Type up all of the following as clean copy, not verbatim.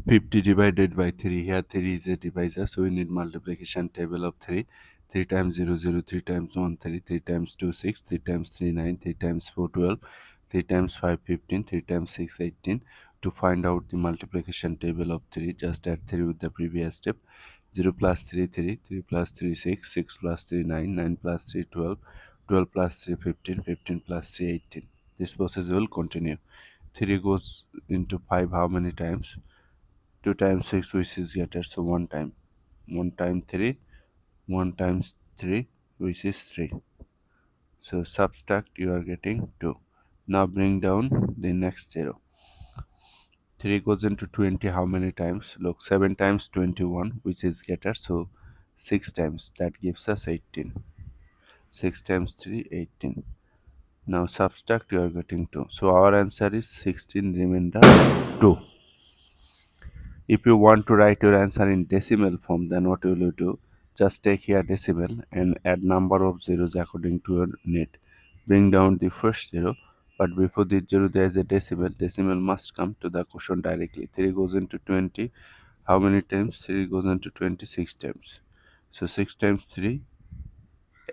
50 divided by 3. Here 3 is a divisor, so we need multiplication table of 3. 3 times 0, 0, 3 times 1, 3, 3 times 2, 6, 3 times 3, 9, 3 times 4, 12, 3 times 5, 15, 3 times 6, 18. To find out the multiplication table of 3, just add 3 with the previous step. 0 plus 3, 3, 3 plus 3, 6, 6 plus 3, 9, 9 plus 3, 12, 12 plus 3, 15, 15 plus 3, 18. This process will continue. 3 goes into 5 how many times? 2 times 6 which is greater, so 1 time. 1 times 3, 1 times 3 which is 3. So subtract, you are getting 2. Now bring down the next 0. 3 goes into 20 how many times? Look, 7 times 21 which is greater, so 6 times, that gives us 18. 6 times 3, 18. Now subtract, you are getting 2. So our answer is 16 remainder 2. If you want to write your answer in decimal form, then what will you do? Just take here decimal and add number of zeros according to your need. Bring down the first zero, but before the zero there is a decimal. Decimal must come to the quotient directly. 3 goes into 20. How many times? 3 goes into 26 times. So 6 times 3,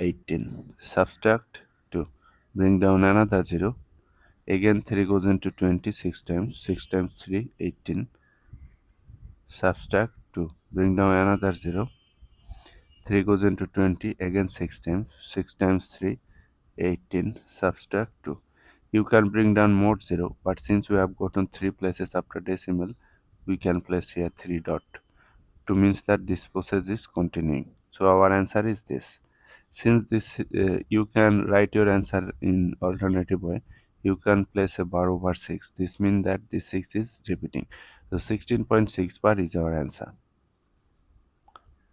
18. Subtract 2. Bring down another 0. Again 3 goes into 26 times. 6 times 3, 18. Subtract 2. Bring down another 0. 3 goes into 20, again 6 times. 6 times 3, 18. Subtract 2. You can bring down more 0, but since we have gotten 3 places after decimal, we can place here 3 dot. To means that this process is continuing. So our answer is this. Since this, you can write your answer in alternative way. You can place a bar over 6. This means that the 6 is repeating. So 16.6 bar is our answer.